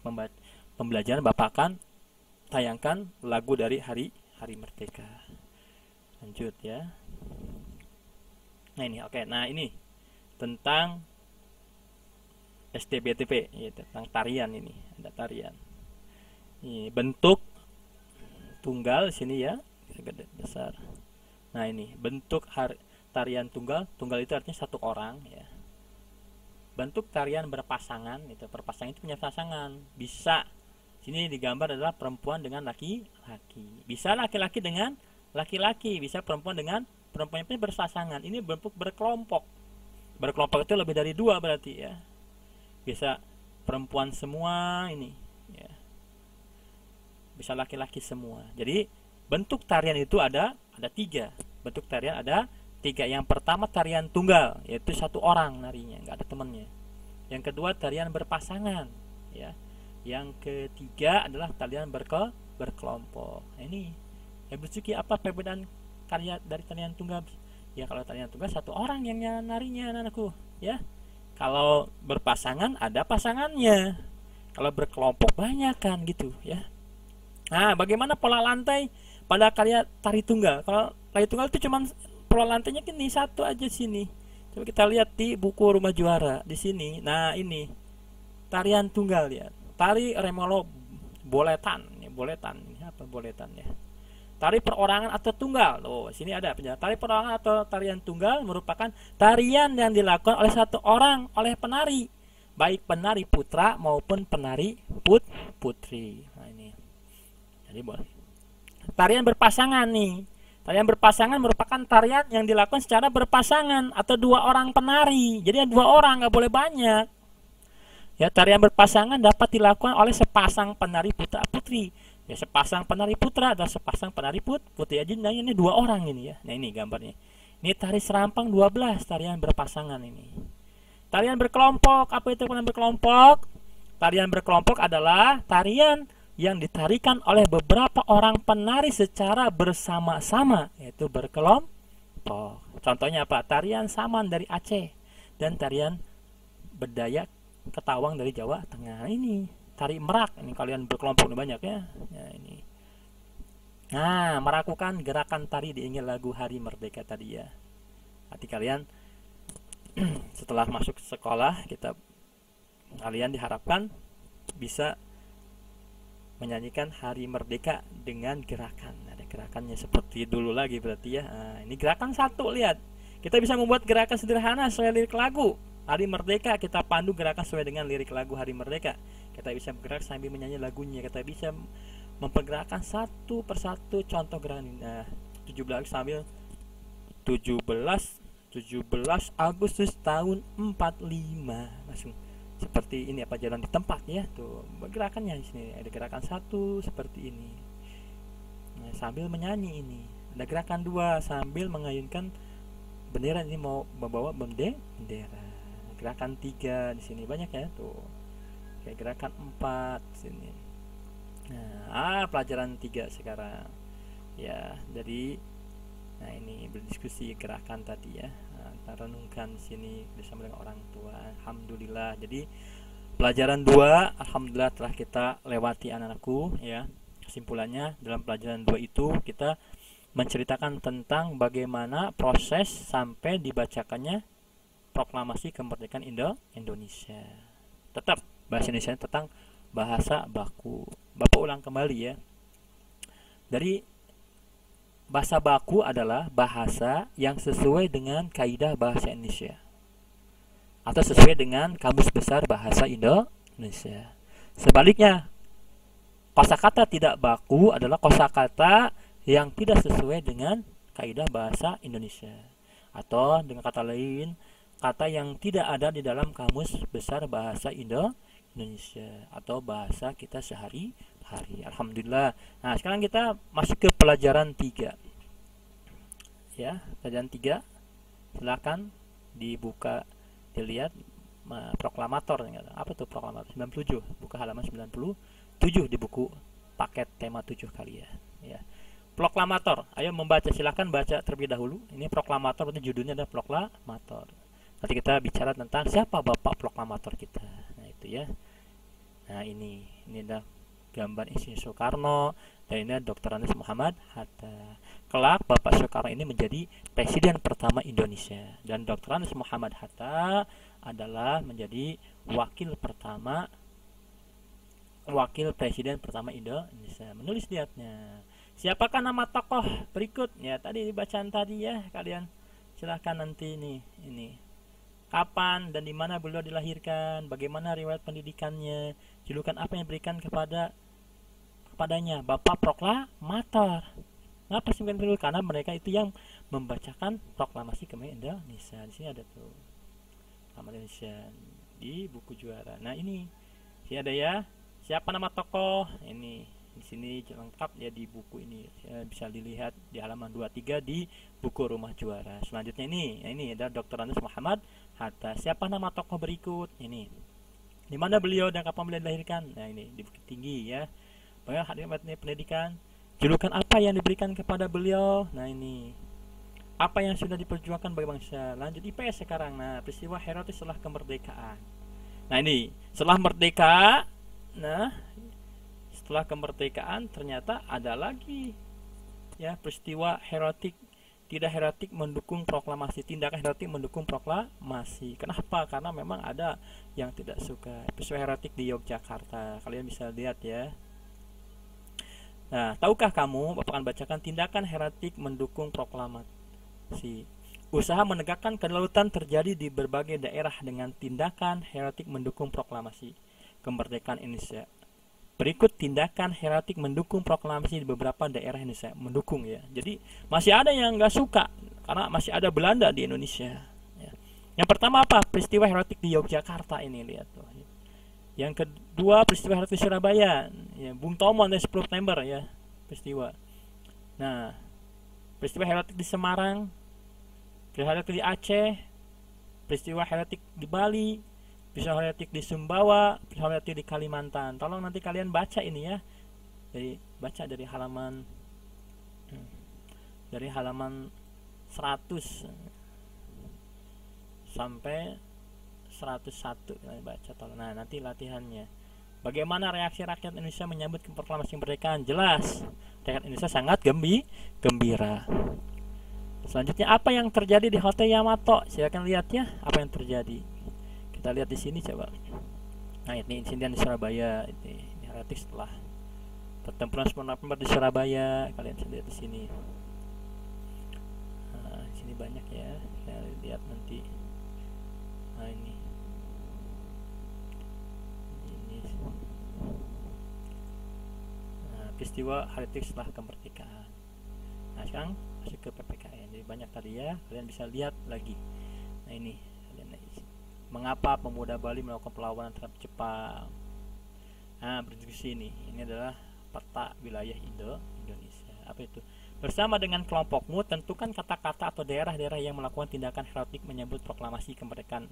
Speaker 1: pembelajaran Bapak akan tayangkan lagu dari hari merdeka. Lanjut ya. Nah ini oke. Nah ini tentang STBTP ya, tentang tarian ini. Ada tarian. Ini bentuk tunggal sini ya, gede besar. Nah ini bentuk tarian tunggal. Tunggal itu artinya satu orang ya. Bentuk tarian berpasangan itu. Berpasangan itu punya pasangan. Bisa sini digambar adalah perempuan dengan laki-laki. Bisa laki-laki dengan laki-laki, bisa perempuan dengan perempuan itu berpasangan. Ini bentuk berkelompok. Berkelompok itu lebih dari 2 berarti ya. Bisa perempuan semua ini ya. Bisa laki-laki semua. Jadi bentuk tarian itu ada 3. Bentuk tarian ada 3. Yang pertama tarian tunggal, yaitu 1 orang narinya, nggak ada temannya. Yang kedua tarian berpasangan ya. Yang ketiga adalah tarian berkelompok. Nah, ini ya Butsuki, apa perbedaan karya dari tarian tunggal? Ya kalau tarian tunggal 1 orang yang narinya anakku ya. Kalau berpasangan ada pasangannya. Kalau berkelompok banyak kan gitu ya. Nah, bagaimana pola lantai pada karya tari tunggal? Kalau tari tunggal itu cuman pola lantainya gini, 1 aja sini. Coba kita lihat di buku Rumah Juara di sini. Nah, ini tarian tunggal ya. Tari remolo boletan. Ini boletan. Ini apa boletan ya? Tari perorangan atau tunggal. Oh, sini ada penjelasan. Tari perorangan atau tarian tunggal merupakan tarian yang dilakukan oleh 1 orang oleh penari, baik penari putra maupun penari putri. Nah, ini. Jadi tarian berpasangan nih. Tarian berpasangan merupakan tarian yang dilakukan secara berpasangan atau 2 orang penari. Jadi 2 orang, nggak boleh banyak. Ya, tarian berpasangan dapat dilakukan oleh sepasang penari putra putri. Ya, sepasang penari putra dan sepasang penari putri. Jadi nah, ini 2 orang ini ya. Nah, ini gambarnya. Ini tari serampang 12, tarian berpasangan ini. Tarian berkelompok, apa itu tarian berkelompok? Tarian berkelompok adalah tarian yang ditarikan oleh beberapa orang penari secara bersama-sama, yaitu berkelompok. Contohnya apa? Tarian Saman dari Aceh dan tarian Bedayak Ketawang dari Jawa Tengah. Ini tari merak, ini kalian berkelompok nih banyak ya. Nah, ini. Nah, melakukan gerakan tari diiringi lagu Hari Merdeka tadi ya. Nanti kalian setelah masuk sekolah kalian diharapkan bisa menyanyikan Hari Merdeka dengan gerakan. Ada gerakannya seperti dulu lagi berarti ya. Nah, ini gerakan 1, lihat. Kita bisa membuat gerakan sederhana sesuai lirik lagu Hari Merdeka. Kita pandu gerakan sesuai dengan lirik lagu Hari Merdeka. Kita bisa bergerak sambil menyanyi lagunya. Kita bisa mempergerakan satu persatu contoh gerakan ini. Nah, 17 sambil 17 Agustus tahun 45. Langsung seperti ini apa jalan di tempat ya, tuh gerakannya di sini ada gerakan 1 seperti ini. Nah, sambil menyanyi ini ada gerakan 2 sambil mengayunkan bendera, ini mau membawa bendera. Gerakan 3 di sini banyak ya, tuh kayak gerakan 4 sini. Nah, pelajaran 3 sekarang ya. Jadi nah, ini berdiskusi gerakan tadi ya. Kita renungkan di sini bersama dengan orang tua. Alhamdulillah. Jadi pelajaran 2 alhamdulillah telah kita lewati anak-anakku ya. Kesimpulannya dalam pelajaran 2 itu kita menceritakan tentang bagaimana proses sampai dibacakannya proklamasi kemerdekaan Indonesia. Tetap bahasa Indonesia tentang bahasa baku. Bapak ulang kembali ya. Dari bahasa baku adalah bahasa yang sesuai dengan kaidah bahasa Indonesia atau sesuai dengan Kamus Besar Bahasa Indonesia. Sebaliknya, kosakata tidak baku adalah kosakata yang tidak sesuai dengan kaidah bahasa Indonesia, atau dengan kata lain, kata yang tidak ada di dalam Kamus Besar Bahasa Indonesia atau bahasa kita sehari-hari. Alhamdulillah. Nah, sekarang kita masuk ke pelajaran 3 ya. Pelajaran 3 silakan dibuka, dilihat proklamator. Apa tuh proklamator? 97, buka halaman 97 di buku paket tema 7 kalian ya. Proklamator, ayo membaca, silakan baca terlebih dahulu. Ini proklamator, berarti judulnya adalah proklamator. Nanti kita bicara tentang siapa bapak proklamator kita. Nah, itu ya. Nah, ini adalah gambar Insinyur Soekarno dan ini Dr. Andes Muhammad Hatta. Kelak Bapak Soekarno ini menjadi presiden pertama Indonesia dan Dr. Andes Muhammad Hatta adalah menjadi wakil presiden pertama Indonesia. Menulis lihatnya. Siapakah nama tokoh berikut? Ya, tadi dibacaan tadi ya, kalian silahkan nanti ini. Kapan dan di mana beliau dilahirkan, bagaimana riwayat pendidikannya, julukan apa yang diberikan kepadanya, Bapak Proklamator. Kenapa sih bukan pendahulu? Karena mereka itu yang membacakan proklamasi kemerdekaan Indonesia. Di sini ada tuh nama Indonesia di buku juara. Nah ini sini ada ya. Siapa nama tokoh? Ini di sini lengkap ya di buku ini. Bisa dilihat di halaman 23 di buku Rumah Juara. Selanjutnya ini ada Dr. Andes Muhammad Hatta. Siapa nama tokoh berikut? Ini. Di mana beliau dan kapan beliau dilahirkan? Nah ini di Bukit Tinggi ya. Bagaimana hadiah pendidikan? Julukan apa yang diberikan kepada beliau? Nah ini. Apa yang sudah diperjuangkan bagi bangsa? Lanjut IPS sekarang. Nah, peristiwa herois setelah kemerdekaan. Nah ini, setelah merdeka, nah setelah kemerdekaan ternyata ada lagi ya peristiwa heroik, tidak heroik mendukung proklamasi, tindakan heroik mendukung proklamasi. Kenapa? Karena memang ada yang tidak suka. Peristiwa heroik di Yogyakarta, kalian bisa lihat ya. Nah, tahukah kamu, Bapak akan bacakan tindakan heroik mendukung proklamasi. Usaha menegakkan kedaulatan terjadi di berbagai daerah dengan tindakan heroik mendukung proklamasi kemerdekaan Indonesia. Berikut tindakan heroik mendukung proklamasi di beberapa daerah Indonesia. Mendukung ya. Jadi masih ada yang nggak suka karena masih ada Belanda di Indonesia. Ya. Yang pertama apa? Peristiwa heroik di Yogyakarta ini, lihat tuh. Yang kedua peristiwa heroik di Surabaya. Ya, Bung Tomo dari 10 September ya peristiwa. Nah, peristiwa heroik di Semarang, peristiwa heroik di Aceh, peristiwa heroik di Bali, peristiwa heroik di Sumbawa, peristiwa heroik di Kalimantan. Tolong nanti kalian baca ini ya. Jadi baca dari halaman 100 sampai 101 kalian baca tolong. Nah, nanti latihannya. Bagaimana reaksi rakyat Indonesia menyambut proklamasi kemerdekaan? Jelas, rakyat Indonesia sangat gembira. Selanjutnya apa yang terjadi di Hotel Yamato? Silakan lihat ya, apa yang terjadi. Kita lihat di sini coba. Nah, ini insiden di Surabaya. Ini relatif setelah pertempuran 10 November di Surabaya. Kalian bisa lihat di sini. Nah, di sini banyak ya. Kita lihat nanti. Nah, ini. Nah, peristiwa heritage setelah kemerdekaan. Nah, sekarang masuk ke PPKN. Jadi banyak tadi ya. Kalian bisa lihat lagi. Nah, ini. Mengapa pemuda Bali melakukan perlawanan terhadap Jepang? Nah, berdiskusi ini. Ini adalah peta wilayah Indonesia. Apa itu? Bersama dengan kelompokmu, tentukan kata-kata atau daerah-daerah yang melakukan tindakan heroik menyambut proklamasi kemerdekaan.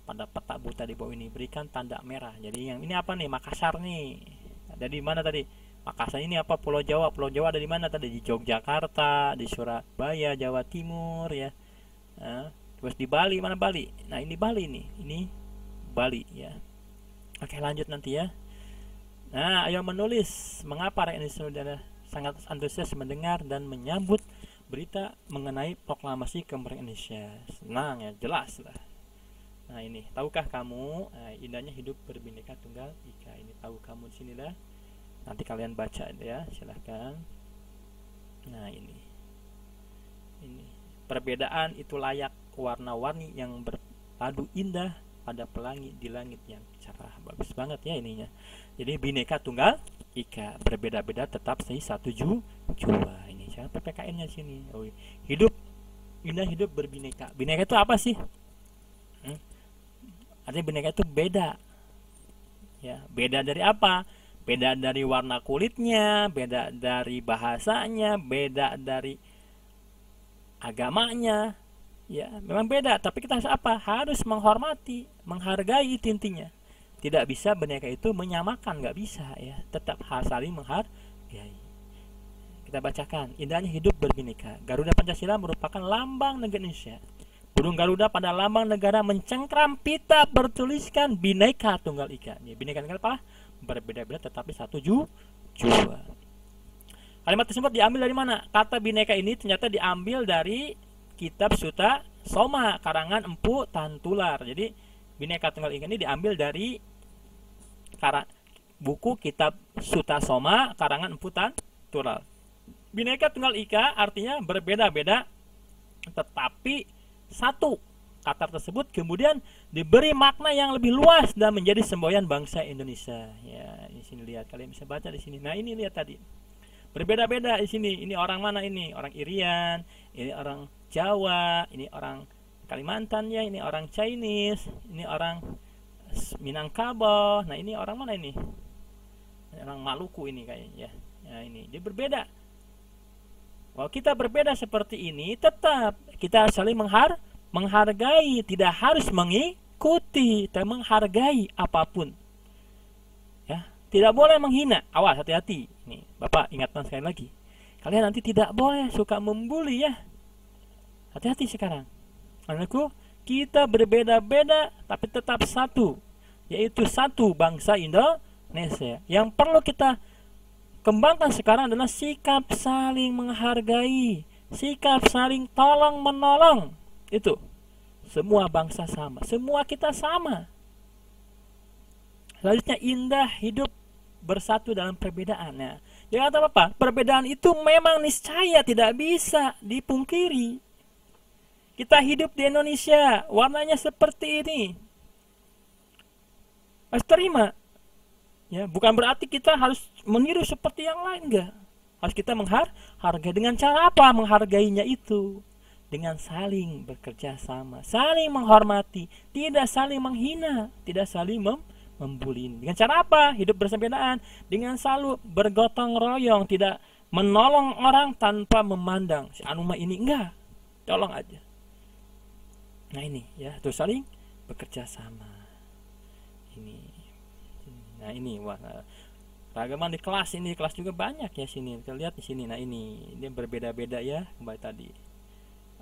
Speaker 1: Pada peta buta di bawah ini berikan tanda merah. Jadi yang ini apa nih? Makassar nih. Ada di mana tadi? Makassar ini apa? Pulau Jawa. Pulau Jawa ada di mana tadi? Di Yogyakarta, di Surabaya, Jawa Timur ya. Nah, terus di Bali, mana Bali? Nah, ini Bali nih. Ini Bali ya. Oke, lanjut nanti ya. Nah, ayo menulis mengapa rakyat Indonesia sangat antusias mendengar dan menyambut berita mengenai proklamasi kemerdekaan Indonesia. Senang ya, jelas lah. Nah, ini, tahukah kamu indahnya hidup berbineka tunggal ika? Ini tahu kamu di sini lah. Nanti kalian baca ya, silahkan. Nah, ini. Perbedaan itu layak, warna-warni yang berpadu indah pada pelangi di langit yang cerah. Bagus banget ya ininya. Jadi bineka tunggal ika, berbeda-beda tetap satu jua. Ini saya PPKN-nya sini. Oh, hidup indah, hidup berbineka. Bineka itu apa sih? Artinya bineka itu beda. Ya, beda dari apa? Beda dari warna kulitnya, beda dari bahasanya, beda dari agamanya. Ya, memang beda, tapi kita harus apa? Harus menghormati, menghargai intinya. Tidak bisa bineka itu menyamakan, nggak bisa ya. Tetap harus saling menghargai. Kita bacakan, indahnya hidup berbineka. Garuda Pancasila merupakan lambang negara Indonesia. Burung Garuda pada lambang negara mencengkram pita bertuliskan Bhinneka Tunggal Ika. Ya, Bhinneka Tunggal apa? Berbeda-beda tetapi satu jua. Kalimat tersebut diambil dari mana? Kata Bhinneka ini ternyata diambil dari kitab Suta Soma karangan Empu Tantular. Jadi Bhinneka Tunggal Ika ini diambil dari buku kitab Suta Soma karangan Empu Tantular. Bhinneka Tunggal Ika artinya berbeda-beda tetapi satu. Kata tersebut kemudian diberi makna yang lebih luas dan menjadi semboyan bangsa Indonesia. Ya, di sini lihat, kalian bisa baca di sini. Nah, ini lihat tadi. Berbeda-beda di sini. Ini orang mana ini? Orang Irian, ini orang Jawa, ini orang Kalimantan ya, ini orang Chinese, ini orang Minangkabau. Nah, ini orang mana ini? Orang Maluku ini kayaknya ya. Nah, ini dia berbeda. Kalau kita berbeda seperti ini, tetap kita saling menghargai, tidak harus mengikuti, tapi menghargai apapun. Ya, tidak boleh menghina. Awas, hati-hati. Nih, Bapak ingatkan sekali lagi. Kalian nanti tidak boleh suka membuli ya. Hati-hati sekarang. Anakku, kita berbeda-beda tapi tetap satu, yaitu satu bangsa Indonesia. Yang perlu kita kembangkan sekarang adalah sikap saling menghargai, sikap saling tolong menolong. Itu semua bangsa sama, semua kita sama. Selanjutnya, indah hidup bersatu dalam perbedaannya. Jangan apa-apa, perbedaan itu memang niscaya tidak bisa dipungkiri. Kita hidup di Indonesia, warnanya seperti ini, harus terima. Ya, bukan berarti kita harus meniru seperti yang lain, enggak. Harus kita menghargai. Dengan cara apa menghargainya itu? Dengan saling bekerja sama, saling menghormati, tidak saling menghina, tidak saling membuli. Dengan cara apa? Hidup bersebedaan. Dengan selalu bergotong royong, tidak menolong orang tanpa memandang si anu mah ini enggak. Tolong aja. Nah, ini ya, terus saling bekerja sama. Ini. Nah, ini wah, ragaman di kelas ini, kelas juga banyak ya sini. Kita lihat di sini. Nah, ini berbeda-beda ya, kembali tadi.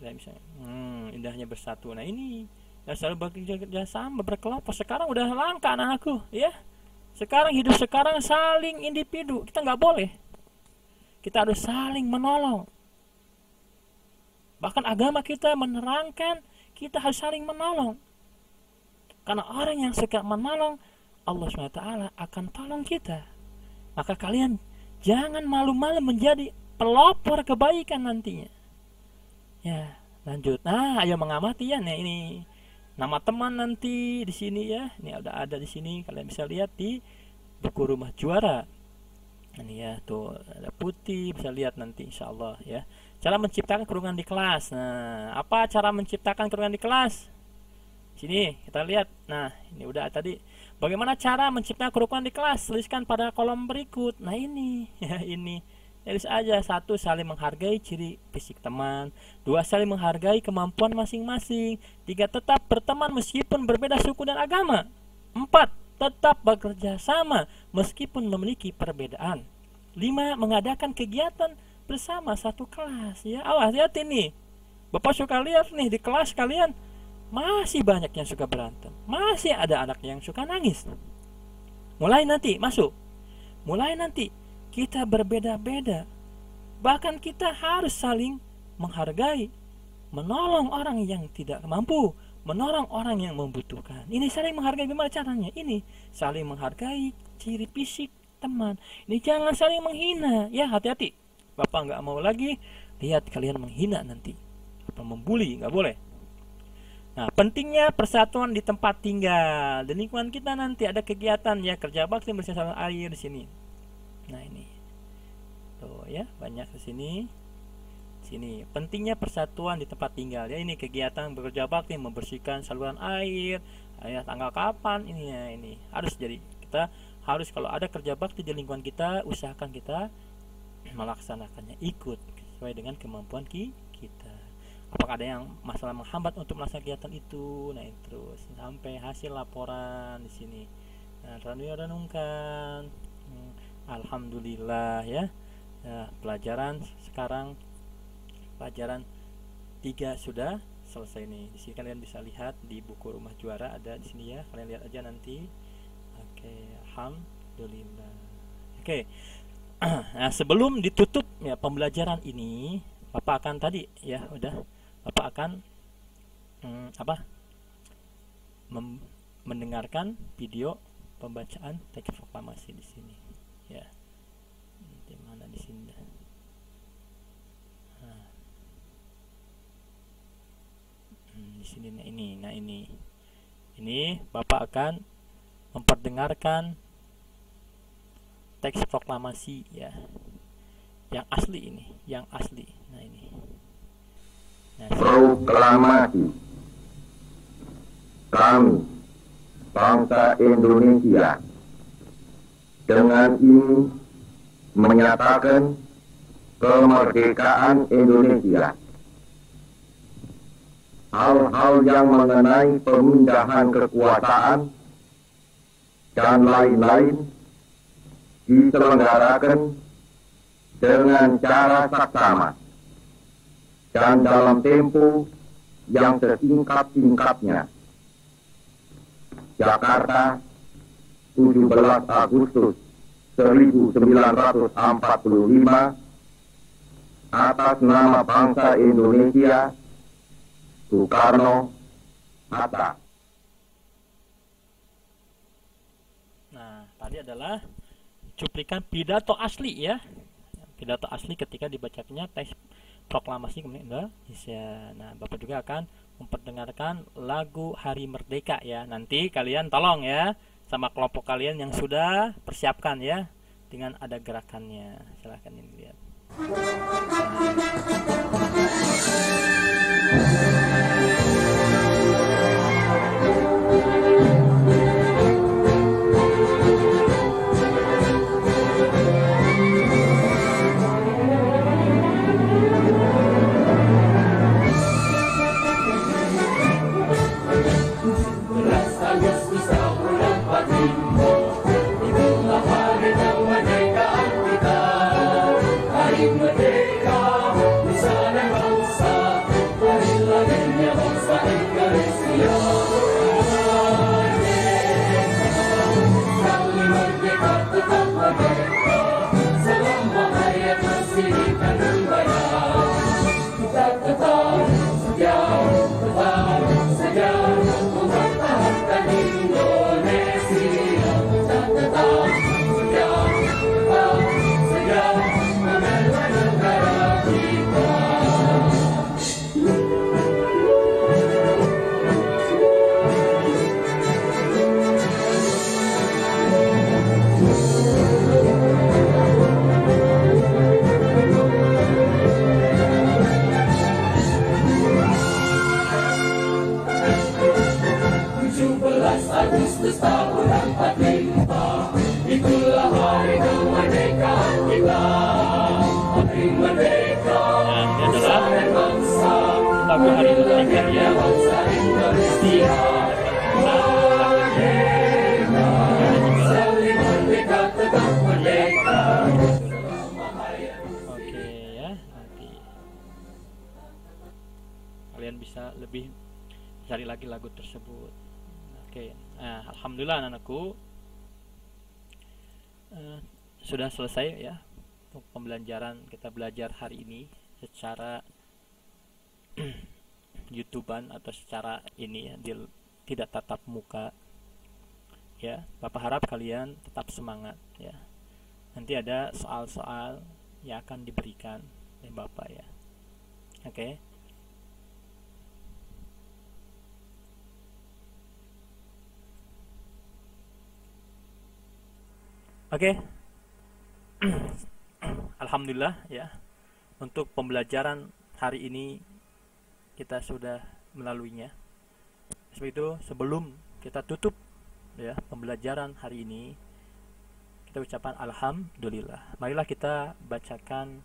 Speaker 1: Ada misalnya, indahnya bersatu. Nah, ini ya, selalu bekerja sama, berkelompok. Sekarang udah langka anakku, ya. Sekarang hidup sekarang saling individu. Kita nggak boleh. Kita harus saling menolong. Bahkan agama kita menerangkan kita harus saling menolong. Karena orang yang suka menolong, Allah SWT akan tolong kita. Maka kalian jangan malu-malu menjadi pelopor kebaikan nantinya. Ya, lanjut. Nah, ayo mengamati ya. Nah, ini nama teman nanti di sini ya. Ini ada di sini. Kalian bisa lihat di buku Rumah Juara. Ini ya, tuh ada putih, bisa lihat nanti insya Allah ya. Cara menciptakan kerukunan di kelas. Nah, apa cara menciptakan kerukunan di kelas? Sini kita lihat. Nah, ini udah tadi. Bagaimana cara menciptakan kerukunan di kelas? Tuliskan pada kolom berikut. Nah, ini ya, ini tulis aja. 1. Saling menghargai ciri fisik teman. 2. Saling menghargai kemampuan masing-masing. 3. Tetap berteman meskipun berbeda suku dan agama. 4. Tetap bekerja sama meskipun memiliki perbedaan. 5. Mengadakan kegiatan bersama satu kelas ya. Awas, lihat ini. Bapak suka lihat nih di kelas kalian masih banyak yang suka berantem. Masih ada anak yang suka nangis. Mulai nanti masuk. Mulai nanti kita berbeda-beda. Bahkan kita harus saling menghargai, menolong orang yang tidak mampu, menolong orang yang membutuhkan. Ini saling menghargai. Gimana caranya? Ini saling menghargai ciri fisik teman. Ini jangan saling menghina. Ya, hati-hati. Bapak nggak mau lagi lihat kalian menghina nanti. Apa membuli, nggak boleh. Nah, pentingnya persatuan di tempat tinggal. Di lingkungan kita nanti ada kegiatan ya, kerja bakti bersih saluran air di sini. Nah, ini. Tuh ya, banyak di sini. Sini, pentingnya persatuan di tempat tinggal. Ya, ini kegiatan bekerja bakti membersihkan saluran air. Ya, tanggal kapan ini ya, ini. Harus jadi kita harus kalau ada kerja bakti di lingkungan kita, usahakan kita melaksanakannya, ikut sesuai dengan kemampuan kita. Apakah ada yang masalah menghambat untuk melaksanakan kegiatan itu? Nah, terus sampai hasil laporan di sini. Nah, renungkan. Alhamdulillah ya. Nah, pelajaran sekarang pelajaran 3 sudah selesai nih. Di sini kalian bisa lihat di buku Rumah Juara ada di sini ya. Kalian lihat aja nanti. Oke, alhamdulillah. Oke. Nah, sebelum ditutup ya pembelajaran ini, Bapak akan tadi ya udah Bapak akan mendengarkan video pembacaan teks proklamasi di sini ya. Di mana di sini? Nah, di sini ini. Nah, ini Bapak akan memperdengarkan teks proklamasi ya. yang asli ini, yang asli. Nah ini. Nah,
Speaker 2: Proklamasi kami bangsa Indonesia dengan ini menyatakan kemerdekaan Indonesia. Hal-hal yang mengenai pemindahan kekuasaan dan lain-lain diselenggarakan dengan cara saksama dan dalam tempo yang sesingkat-singkatnya. Jakarta, 17 Agustus 1945, atas nama bangsa Indonesia, Soekarno, Hatta.
Speaker 1: Nah, tadi adalah cuplikan pidato asli ya. Pidato asli ketika dibacakannya teks proklamasi kemerdekaan Indonesia. Nah, Bapak juga akan memperdengarkan lagu Hari Merdeka ya. Nanti kalian tolong ya sama kelompok kalian yang sudah persiapkan ya dengan ada gerakannya. Silahkan dilihat. Lagu Hari Merdeka ya. Oke ya, nanti kalian bisa lebih cari lagi lagu tersebut. Oke, nah, alhamdulillah anak-anakku sudah selesai ya untuk pembelajaran. Kita belajar hari ini secara YouTubean atau secara ini ya, tidak tatap muka ya. Bapak harap kalian tetap semangat ya. Nanti ada soal-soal yang akan diberikan oleh Bapak ya. Oke. Oke. Alhamdulillah ya. Untuk pembelajaran hari ini kita sudah melaluinya. Seperti itu, sebelum kita tutup ya pembelajaran hari ini, kita ucapkan alhamdulillah. Marilah kita bacakan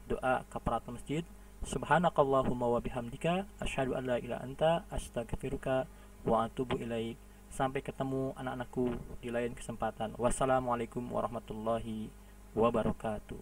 Speaker 1: doa kafaratul masjid. Subhanakallahumma wa bihamdika asyhadu an la ilaha anta astaghfiruka wa atubu ilaik. Sampai ketemu anak-anakku di lain kesempatan. Wassalamualaikum warahmatullahi wabarakatuh.